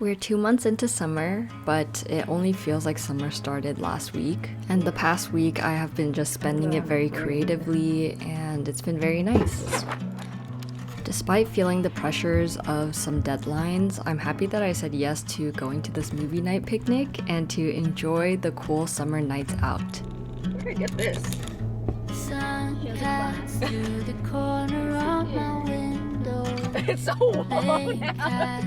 We're 2 months into summer, but it only feels like summer started last week. And the past week I have been just spending it very creatively, and it's been very nice. Despite feeling the pressures of some deadlines, I'm happy that I said yes to going to this movie night picnic and to enjoy the cool summer nights out. Where did I get this? It's so long now.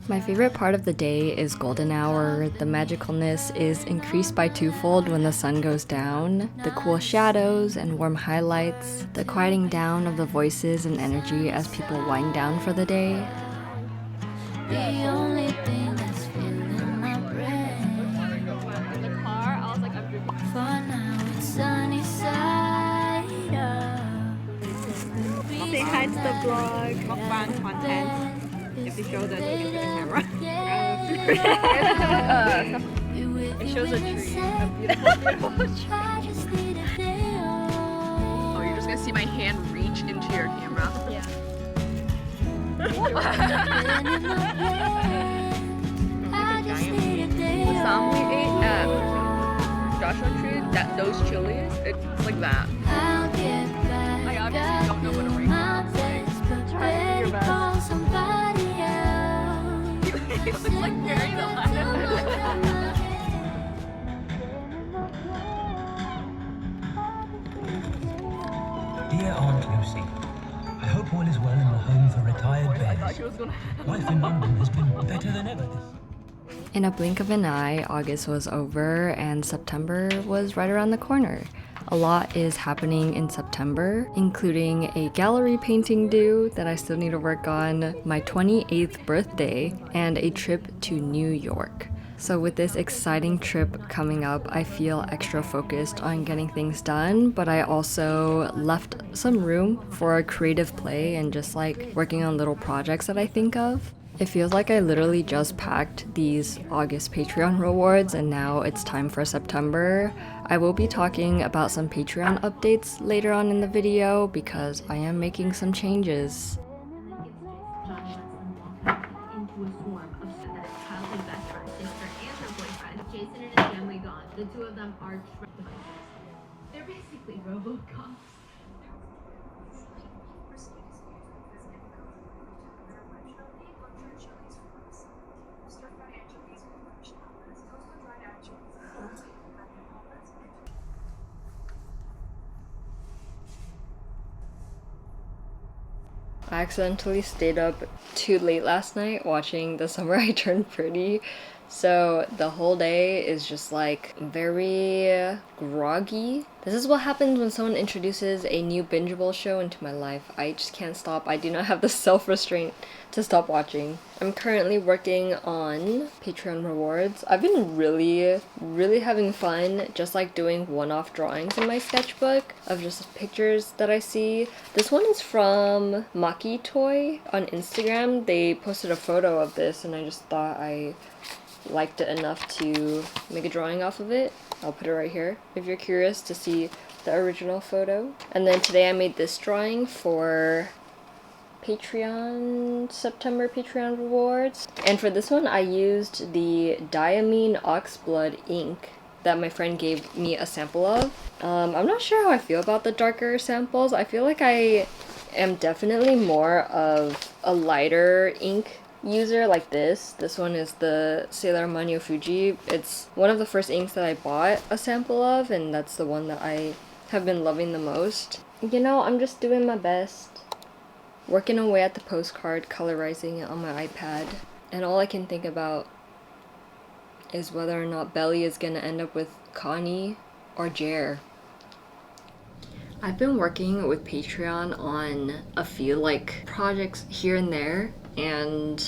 My favorite part of the day is golden hour. The magicalness is increased by twofold when the sun goes down. The cool shadows and warm highlights, the quieting down of the voices and energy as people wind down for the day. The only thing that's filling my brain. In the car, I was like, I'm drinking. For now, it's sunny side up. Say hi to the vlog. Mukbang content. If you show the thing into the camera. It shows a tree. A beautiful tree. Oh, you're just gonna see my hand reach into your camera? Yeah. The salmon we ate at Joshua Tree, those chilies, it's like that. I obviously don't know what a rainbow looks like. Try to do your best. It's like very alive. Dear Aunt Lucy, I hope all is well in the home for retired I thought bears. she was gonna Life in London has been better than ever. In a blink of an eye, August was over and September was right around the corner. A lot is happening in September, including a gallery painting due that I still need to work on, my 28th birthday, and a trip to New York. So with this exciting trip coming up, I feel extra focused on getting things done, but I also left some room for a creative play and just like working on little projects that I think of. It feels like I literally just packed these August Patreon rewards and now it's time for September. I will be talking about some Patreon updates later on in the video because I am making some changes. Into a swarm of that his childhood best friend, sister, and her boyfriend, Jason and his family gone. The two of them are they're basically RoboCops. I accidentally stayed up too late last night watching The Summer I Turned Pretty, so the whole day is just like very groggy. This is what happens when someone introduces a new bingeable show into my life. I just can't stop. I do not have the self-restraint to stop watching. I'm currently working on Patreon rewards. I've been really having fun just like doing one-off drawings in my sketchbook of just pictures that I see. This one is from Maki Toy on Instagram. They posted a photo of this and I just thought I liked it enough to make a drawing off of it. I'll put it right here if you're curious to see the original photo. And then today I made this drawing for Patreon, September Patreon rewards. And for this one I used the Diamine Oxblood ink that my friend gave me a sample of. I'm not sure how I feel about the darker samples. I feel like I am definitely more of a lighter ink user like this. This one is the Sailor Manyo Fuji. It's one of the first inks that I bought a sample of, and that's the one that I have been loving the most. You know, I'm just doing my best. Working away at the postcard, colorizing it on my iPad, and all I can think about is whether or not Belly is gonna end up with Connie or Jer. I've been working with Patreon on a few like projects here and there, and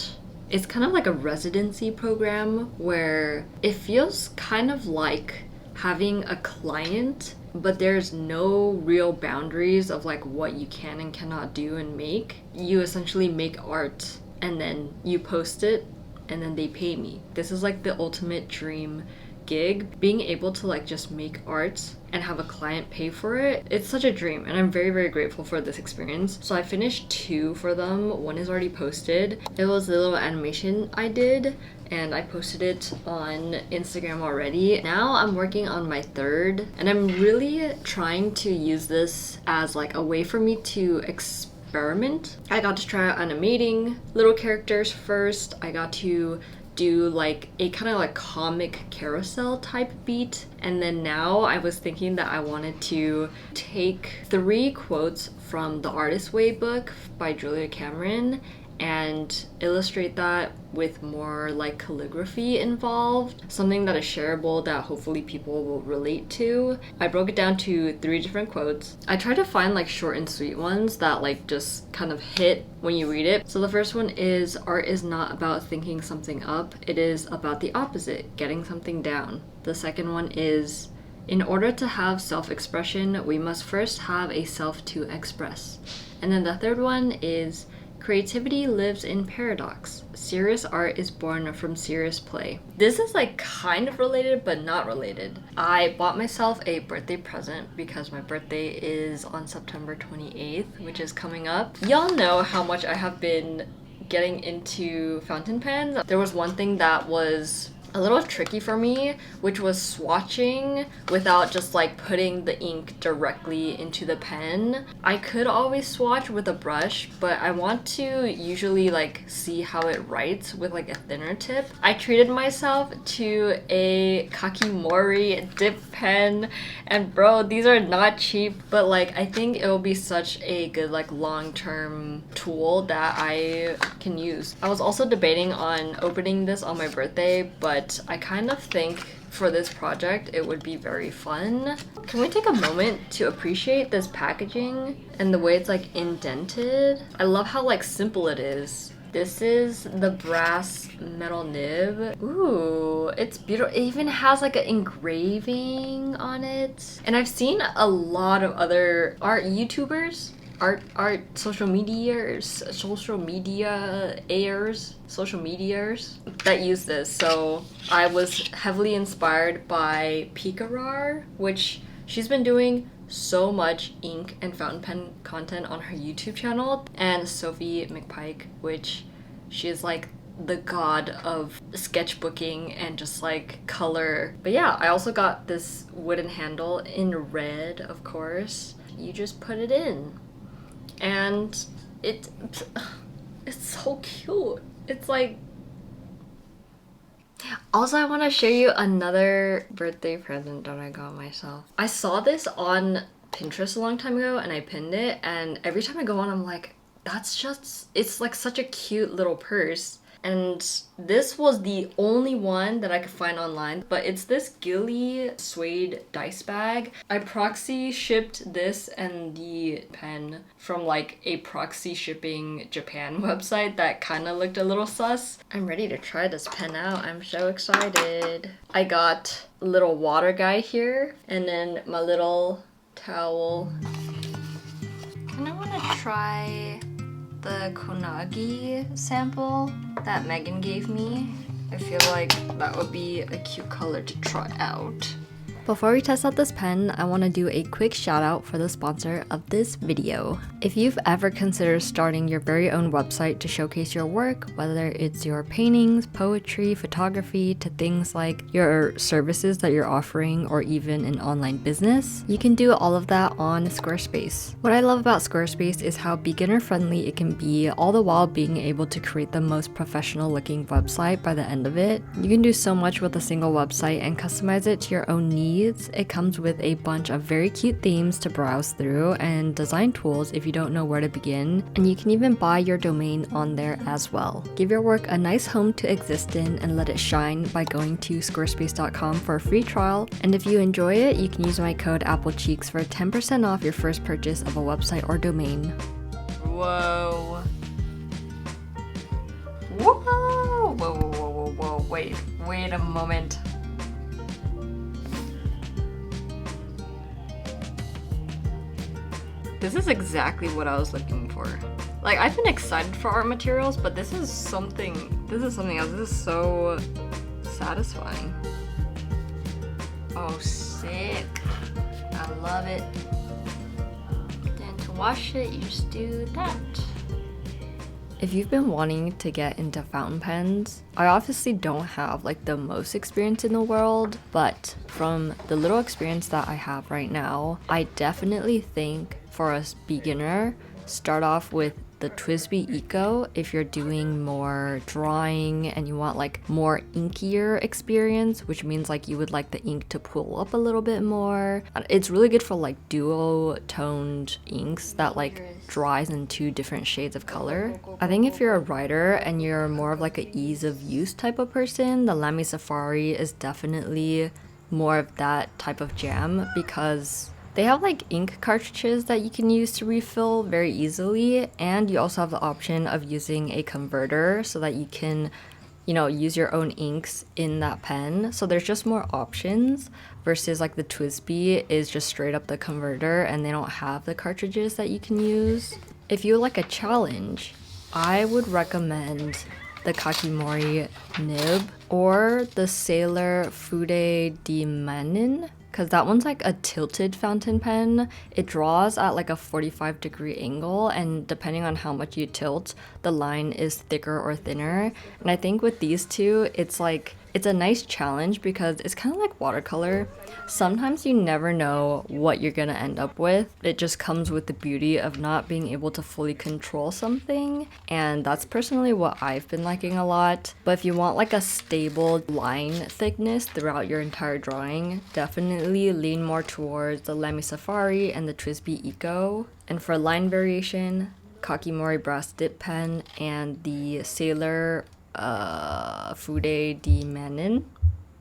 it's kind of like a residency program where it feels kind of like having a client, but there's no real boundaries of like what you can and cannot do and make. You essentially make art and then you post it and then they pay me. This is like the ultimate dream gig, being able to like just make art and have a client pay for it, it's such a dream, and I'm very, very grateful for this experience. So I finished 2 for them. One is already posted. It was a little animation I did, and I posted it on Instagram already. Now I'm working on my 3rd, and I'm really trying to use this as like a way for me to experiment. I got to try out animating little characters first. I got to do like a kind of like comic carousel type beat, and then now I was thinking that I wanted to take 3 quotes from The Artist's Way book by Julia Cameron and illustrate that with more like calligraphy involved, something that is shareable that hopefully people will relate to. I broke it down to 3 different quotes. I tried to find like short and sweet ones that like just kind of hit when you read it. So the first one is, art is not about thinking something up, it is about the opposite, getting something down. The second one is, in order to have self-expression, we must first have a self to express. And then the third one is, creativity lives in paradox. Serious art is born from serious play. This is like kind of related, but not related. I bought myself a birthday present because my birthday is on September 28th, which is coming up. Y'all know how much I have been getting into fountain pens. There was one thing that was a little tricky for me, which was swatching without just like putting the ink directly into the pen. I could always swatch with a brush, but I want to usually like see how it writes with like a thinner tip. I treated myself to a Kakimori dip pen, and bro, these are not cheap, but like I think it will be such a good like long-term tool that I can use. I was also debating on opening this on my birthday, but I kind of think for this project it would be very fun. Can we take a moment to appreciate this packaging and the way it's like indented? I love how like simple it is. This is the brass metal nib. Ooh, it's beautiful. It even has like an engraving on it. And I've seen a lot of other art YouTubers, social medias that use this. So I was heavily inspired by Pikarar, which she's been doing so much ink and fountain pen content on her YouTube channel, and Sophie McPike, which she is like the god of sketchbooking and just like color. But yeah, I also got this wooden handle in red, of course. You just put it in. And it's so cute. It's like... Also, I want to show you another birthday present that I got myself. I saw this on Pinterest a long time ago and I pinned it, and every time I go on I'm like, that's just... it's like such a cute little purse. And this was the only one that I could find online, but it's this Gilly suede dice bag. I proxy shipped this and the pen from like a proxy shipping Japan website that kind of looked a little sus. I'm ready to try this pen out. I'm so excited. I got a little water guy here, and then my little towel. And I want to try the Konagi sample that Megan gave me. I feel like that would be a cute color to try out. Before we test out this pen, I want to do a quick shout out for the sponsor of this video. If you've ever considered starting your very own website to showcase your work, whether it's your paintings, poetry, photography, to things like your services that you're offering, or even an online business, you can do all of that on Squarespace. What I love about Squarespace is how beginner friendly it can be, all the while being able to create the most professional looking website by the end of it. You can do so much with a single website and customize it to your own needs. It comes with a bunch of very cute themes to browse through and design tools if you don't know where to begin, and you can even buy your domain on there as well. Give your work a nice home to exist in and let it shine by going to squarespace.com for a free trial, and if you enjoy it, you can use my code AppleCheeks for 10% off your first purchase of a website or domain. Whoa. Whoa! Whoa, whoa, whoa, whoa, whoa, wait a moment. This is exactly what I was looking for. Like, I've been excited for art materials, but this is something else. This is so satisfying. Oh, sick. I love it. Then to wash it, you just do that. If you've been wanting to get into fountain pens, I obviously don't have like the most experience in the world, but from the little experience that I have right now, I definitely think for a beginner, start off with the TWSBI Eco if you're doing more drawing and you want like more inkier experience, which means like you would like the ink to pull up a little bit more. It's really good for like duo toned inks that like dries in 2 different shades of color. I think if you're a writer and you're more of like a ease of use type of person, the Lamy Safari is definitely more of that type of jam because they have like ink cartridges that you can use to refill very easily, and you also have the option of using a converter so that you can, you know, use your own inks in that pen. So there's just more options versus like the TWSBI is just straight up the converter and they don't have the cartridges that you can use. If you like a challenge, I would recommend the Kakimori nib or the Sailor Fude di Manin, because that one's like a tilted fountain pen. It draws at like a 45-degree angle, and depending on how much you tilt, the line is thicker or thinner. And I think with these two, it's a nice challenge because it's kind of like watercolor. Sometimes you never know what you're gonna end up with. It just comes with the beauty of not being able to fully control something, and that's personally what I've been liking a lot. But if you want like a stable line thickness throughout your entire drawing, definitely lean more towards the Lamy Safari and the TWSBI Eco. And for line variation, Kakimori brass dip pen and the Sailor Fude di Manin,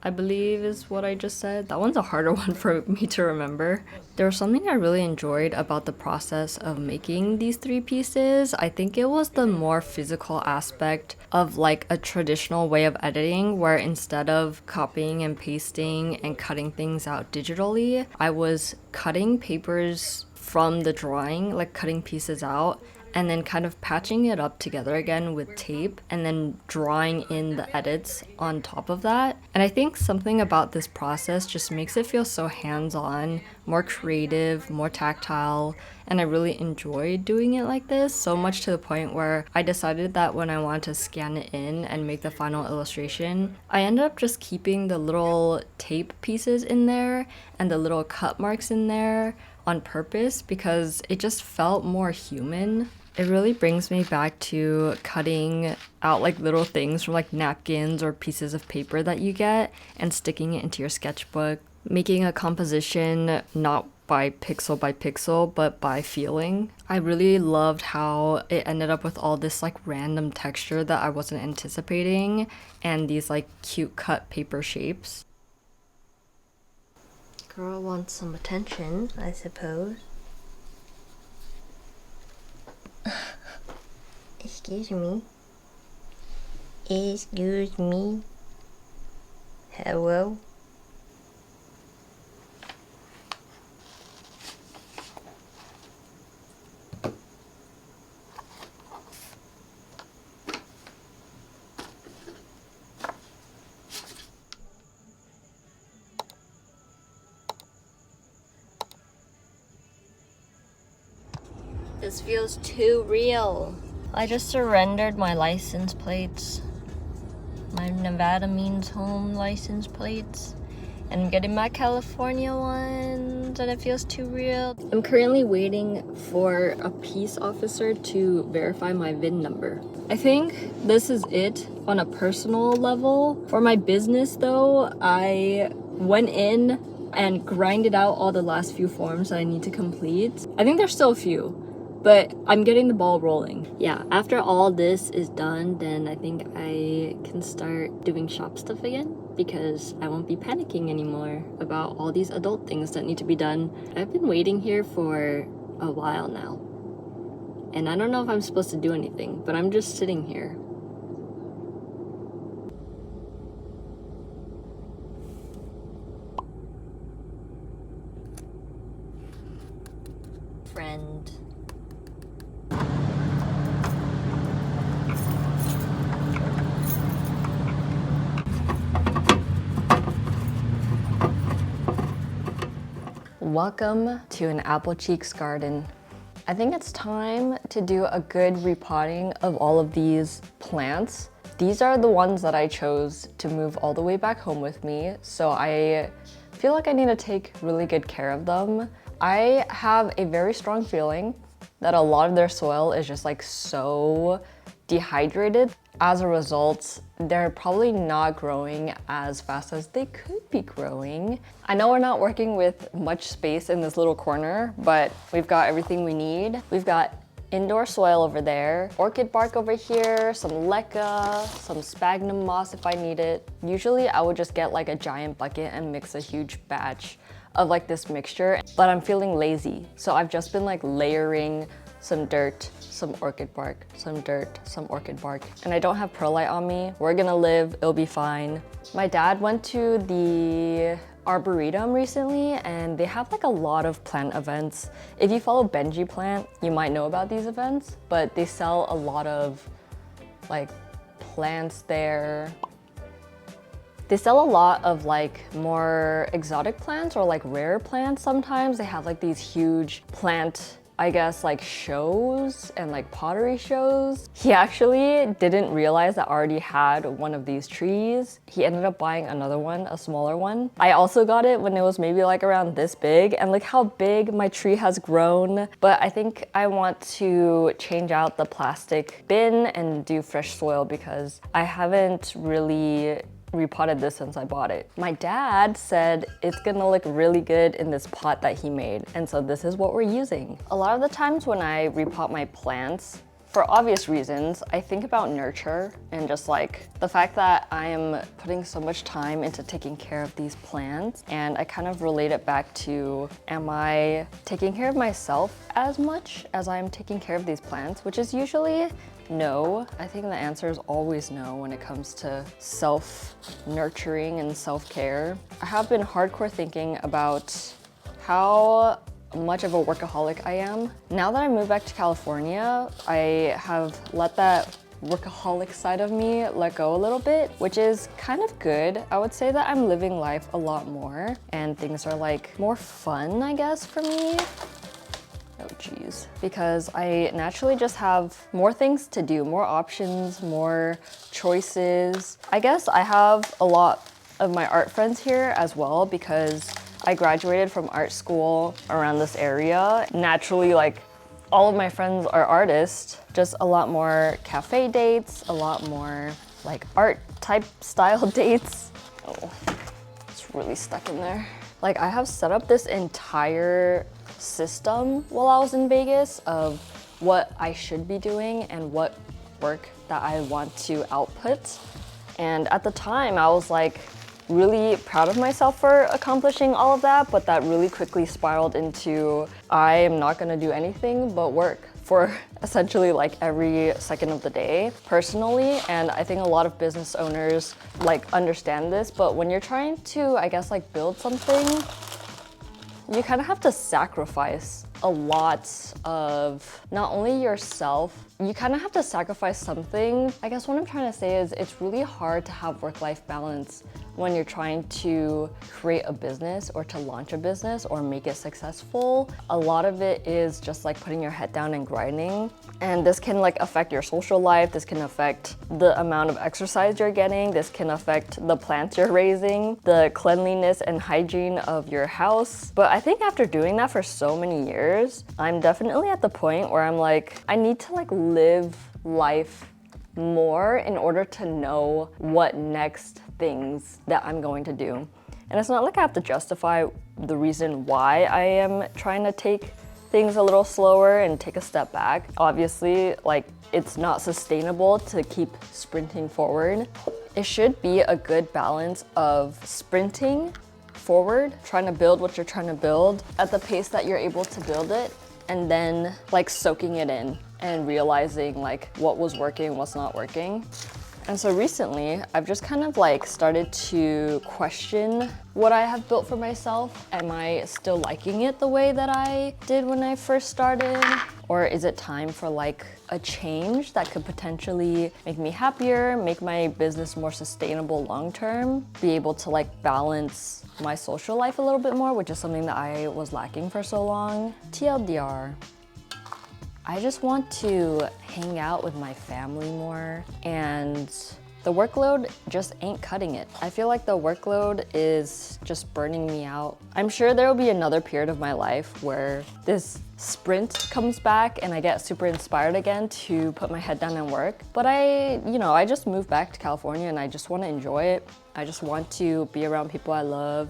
I believe is what I just said. That one's a harder one for me to remember. There was something I really enjoyed about the process of making these 3 pieces. I think it was the more physical aspect of like a traditional way of editing, where instead of copying and pasting and cutting things out digitally, I was cutting papers from the drawing, like cutting pieces out, and then kind of patching it up together again with tape and then drawing in the edits on top of that. And I think something about this process just makes it feel so hands-on, more creative, more tactile, and I really enjoyed doing it like this, so much to the point where I decided that when I wanted to scan it in and make the final illustration, I ended up just keeping the little tape pieces in there and the little cut marks in there on purpose because it just felt more human. It really brings me back to cutting out like little things from like napkins or pieces of paper that you get and sticking it into your sketchbook, making a composition not by pixel but by feeling. I really loved how it ended up with all this like random texture that I wasn't anticipating and these like cute cut paper shapes. Girl wants some attention, I suppose. Excuse me. Excuse me. Hello? This feels too real. I just surrendered my license plates, my Nevada Means Home license plates, and I'm getting my California ones, and it feels too real. I'm currently waiting for a peace officer to verify my VIN number. I think this is it on a personal level. For my business though, I went in and grinded out all the last few forms that I need to complete. I think there's still a few, but I'm getting the ball rolling. Yeah, after all this is done, then I think I can start doing shop stuff again because I won't be panicking anymore about all these adult things that need to be done. I've been waiting here for a while now, and I don't know if I'm supposed to do anything, but I'm just sitting here. Friend. Welcome to an apple cheeks garden. I think it's time to do a good repotting of all of these plants. These are the ones that I chose to move all the way back home with me, so I feel like I need to take really good care of them. I have a very strong feeling that a lot of their soil is just like so dehydrated. As a result, they're probably not growing as fast as they could be growing. I know we're not working with much space in this little corner, but we've got everything we need. We've got indoor soil over there, orchid bark over here, some leca, some sphagnum moss if I need it. Usually I would just get like a giant bucket and mix a huge batch of like this mixture, but I'm feeling lazy. So I've just been like layering some dirt, some orchid bark, some dirt, some orchid bark. And I don't have perlite on me. We're gonna live, it'll be fine. My dad went to the Arboretum recently and they have like a lot of plant events. If you follow Benji Plant, you might know about these events, but they sell a lot of like plants there. They sell a lot of like more exotic plants or like rare plants sometimes. They have like these huge plant, I guess, like shows and like pottery shows. He actually didn't realize that I already had one of these trees. He ended up buying another one, a smaller one. I also got it when it was maybe like around this big, and look how big my tree has grown. But I think I want to change out the plastic bin and do fresh soil because I haven't really repotted this since I bought it. My dad said it's gonna look really good in this pot that he made, and so this is what we're using. A lot of the times when I repot my plants, for obvious reasons, I think about nurture and just like the fact that I am putting so much time into taking care of these plants, and I kind of relate it back to, am I taking care of myself as much as I'm taking care of these plants, which is usually no. I think the answer is always no when it comes to self-nurturing and self-care. I have been hardcore thinking about how much of a workaholic I am. Now that I moved back to California, I have let that workaholic side of me let go a little bit, which is kind of good. I would say that I'm living life a lot more and things are like more fun, I guess, for me. Oh geez. Because I naturally just have more things to do, more options, more choices. I guess I have a lot of my art friends here as well because I graduated from art school around this area. Naturally, like all of my friends are artists, just a lot more cafe dates, a lot more like art type style dates. Oh, it's really stuck in there. Like I have set up this entire system while I was in Vegas of what I should be doing and what work that I want to output. And at the time I was like really proud of myself for accomplishing all of that, but that really quickly spiraled into I am not gonna do anything but work for essentially like every second of the day personally. And I think a lot of business owners like understand this, but when you're trying to, I guess, like build something, you kind of have to sacrifice a lot of not only yourself, you kind of have to sacrifice something. I guess what I'm trying to say is it's really hard to have work-life balance when you're trying to create a business or to launch a business or make it successful. A lot of it is just like putting your head down and grinding. And this can like affect your social life. This can affect the amount of exercise you're getting. This can affect the plants you're raising, the cleanliness and hygiene of your house. But I think after doing that for so many years, I'm definitely at the point where I'm like, I need to like live life more in order to know what next things that I'm going to do. And it's not like I have to justify the reason why I am trying to take things a little slower and take a step back. Obviously, like it's not sustainable to keep sprinting forward. It should be a good balance of sprinting forward, trying to build what you're trying to build at the pace that you're able to build it, and then like soaking it in and realizing like what was working, what's not working. And so recently, I've just kind of like started to question what I have built for myself. Am I still liking it the way that I did when I first started? Or is it time for like a change that could potentially make me happier, make my business more sustainable long-term, be able to like balance my social life a little bit more, which is something that I was lacking for so long. TLDR. I just want to hang out with my family more, and the workload just ain't cutting it. I feel like the workload is just burning me out. I'm sure there will be another period of my life where this sprint comes back and I get super inspired again to put my head down and work. But I just moved back to California and I just want to enjoy it. I just want to be around people I love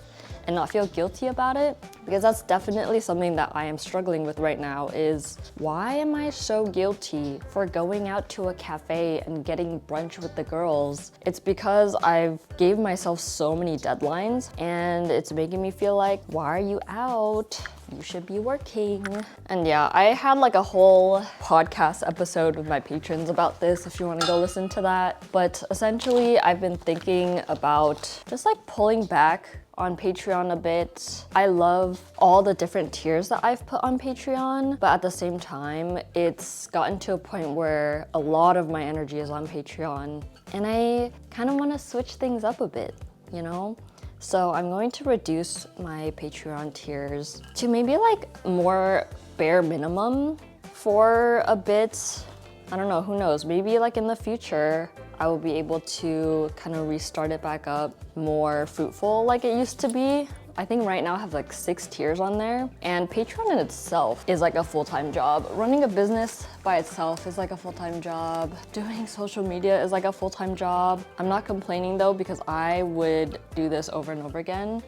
and not feel guilty about it, because that's definitely something that I am struggling with right now. Is why am I so guilty for going out to a cafe and getting brunch with the girls? It's because I've gave myself so many deadlines and it's making me feel like, why are you out? You should be working. And yeah, I had like a whole podcast episode with my patrons about this if you want to go listen to that. But essentially, I've been thinking about just like pulling back on Patreon a bit. I love all the different tiers that I've put on Patreon, but at the same time, it's gotten to a point where a lot of my energy is on Patreon, and I kind of want to switch things up a bit, you know? So I'm going to reduce my Patreon tiers to maybe like more bare minimum for a bit. I don't know, who knows? Maybe like in the future, I will be able to kind of restart it back up more fruitful like it used to be. I think right now I have like 6 tiers on there, and Patreon in itself is like a full-time job. Running a business by itself is like a full-time job. Doing social media is like a full-time job. I'm not complaining though, because I would do this over and over again.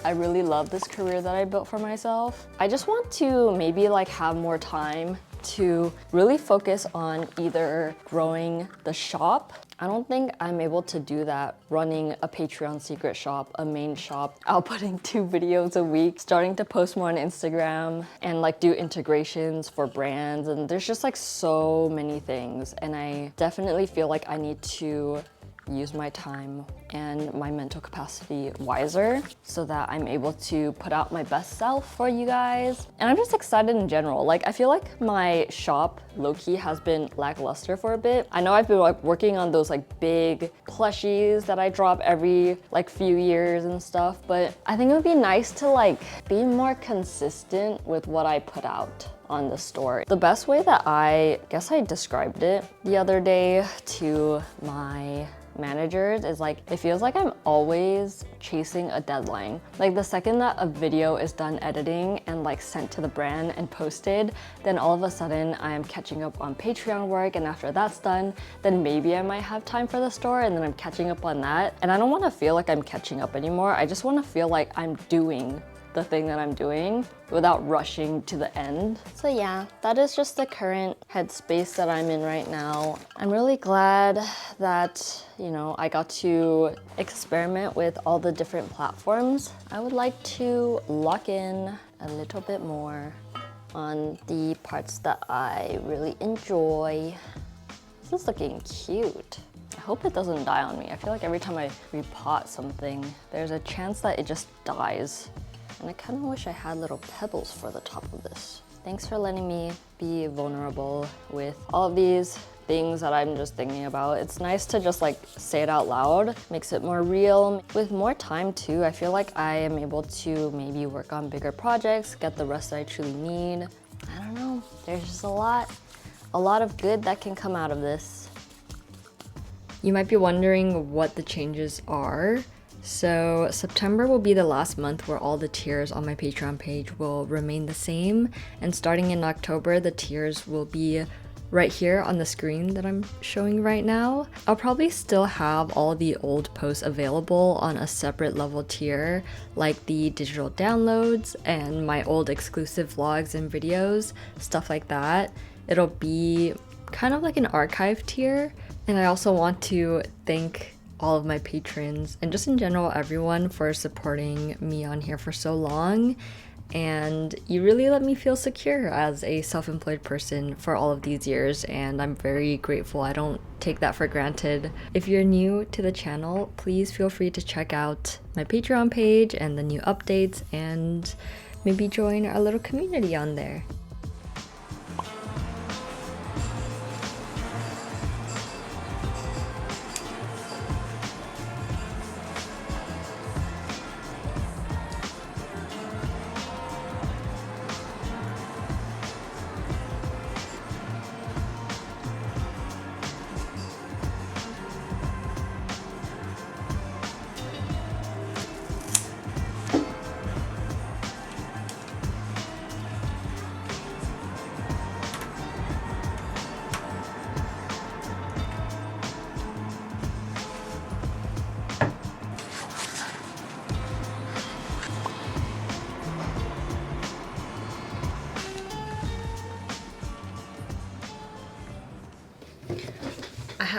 I really love this career that I built for myself. I just want to maybe like have more time to really focus on either growing the shop. I don't think I'm able to do that running a Patreon secret shop, a main shop, outputting 2 videos a week, starting to post more on Instagram and like do integrations for brands. And there's just like so many things. And I definitely feel like I need to use my time and my mental capacity wiser so that I'm able to put out my best self for you guys. And I'm just excited in general. Like, I feel like my shop low-key has been lackluster for a bit. I know I've been like working on those like big plushies that I drop every like few years and stuff, but I think it would be nice to like be more consistent with what I put out on the store. The best way that I guess I described it the other day to my managers is like, it feels like I'm always chasing a deadline. Like the second that a video is done editing and like sent to the brand and posted, then all of a sudden I am catching up on Patreon work, and after that's done, then maybe I might have time for the store, and then I'm catching up on that. And I don't want to feel like I'm catching up anymore. I just want to feel like I'm doing the thing that I'm doing without rushing to the end. So yeah, that is just the current headspace that I'm in right now. I'm really glad that, you know, I got to experiment with all the different platforms. I would like to lock in a little bit more on the parts that I really enjoy. This is looking cute. I hope it doesn't die on me. I feel like every time I repot something, there's a chance that it just dies. And I kind of wish I had little pebbles for the top of this. Thanks for letting me be vulnerable with all of these things that I'm just thinking about. It's nice to just like say it out loud, makes it more real. With more time too, I feel like I am able to maybe work on bigger projects, get the rest that I truly need. I don't know, there's just a lot of good that can come out of this. You might be wondering what the changes are. So September will be the last month where all the tiers on my Patreon page will remain the same, and starting in October the tiers will be right here on the screen that I'm showing right now. I'll probably still have all the old posts available on a separate level tier, like the digital downloads and my old exclusive vlogs and videos, stuff like that. It'll be kind of like an archive tier. And I also want to thank all of my patrons and just in general everyone for supporting me on here for so long, and you really let me feel secure as a self-employed person for all of these years, and I'm very grateful. I don't take that for granted. If you're new to the channel, please feel free to check out my Patreon page and the new updates, and maybe join our little community on there.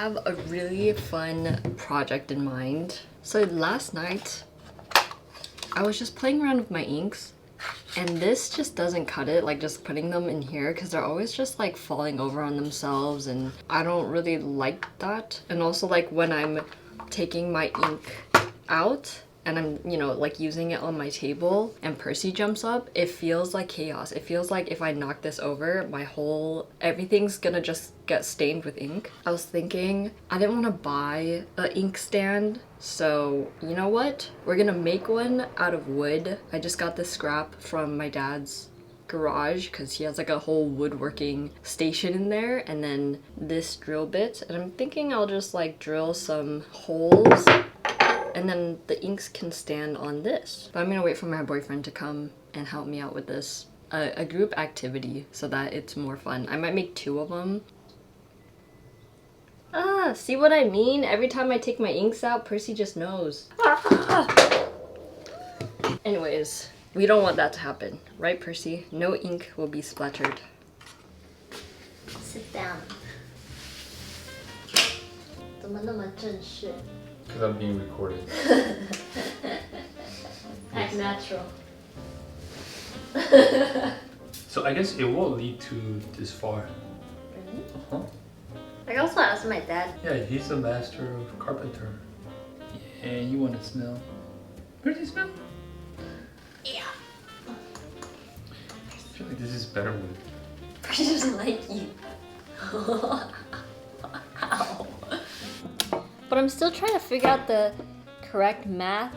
have a really fun project in mind. So last night, I was just playing around with my inks, and this just doesn't cut it, like just putting them in here, because they're always just like falling over on themselves, and I don't really like that. And also like when I'm taking my ink out and I'm, you know, like using it on my table and Percy jumps up, it feels like chaos. It feels like if I knock this over, everything's gonna just get stained with ink. I was thinking I didn't want to buy an ink stand, so you know what? We're gonna make one out of wood. I just got this scrap from my dad's garage because he has like a whole woodworking station in there, and then this drill bit, and I'm thinking I'll just like drill some holes and then the inks can stand on this. But I'm gonna wait for my boyfriend to come and help me out with this. A group activity so that it's more fun. I might make 2 of them. Ah, see what I mean? Every time I take my inks out, Percy just knows. Anyways, we don't want that to happen, right, Percy? No ink will be splattered. Sit down. 怎么那么正式? Because I'm being recorded. Act natural. So I guess it will lead to this far. Really? Uh-huh. I also asked my dad. Yeah, he's a master of carpenter. Yeah, you want to smell? Where does it smell? Yeah. I feel like this is better wood. Percy doesn't like you. Ow. But I'm still trying to figure out the correct math.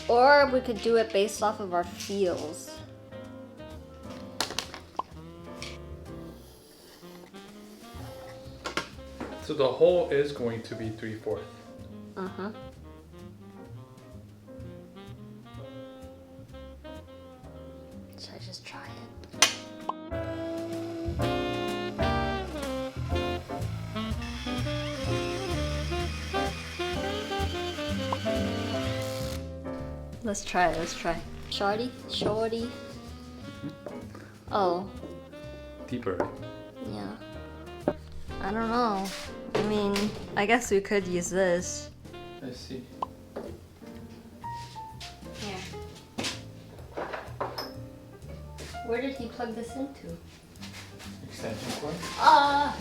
Or we could do it based off of our feels. So the hole is going to be 3/4. Uh-huh. Should I just try it? Let's try it, let's try. Shorty? Shorty? Oh, Deeper, right? yeah. I don't know. I mean, I guess we could use this. I see. Here. Where did he plug this into? Extension cord? Ah!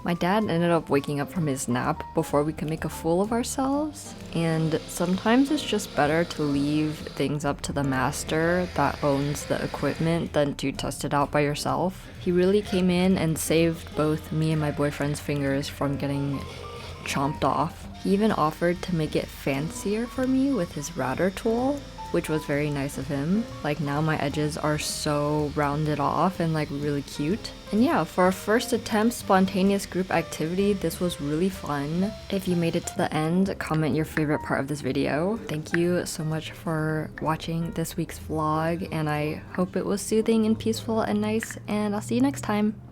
My dad ended up waking up from his nap before we could make a fool of ourselves, and sometimes it's just better to leave things up to the master that owns the equipment than to test it out by yourself. He really came in and saved both me and my boyfriend's fingers from getting chomped off. He even offered to make it fancier for me with his router tool, which was very nice of him. Like now my edges are so rounded off and like really cute. And yeah, for our first attempt spontaneous group activity, this was really fun. If you made it to the end, comment your favorite part of this video. Thank you so much for watching this week's vlog, and I hope it was soothing and peaceful and nice, and I'll see you next time.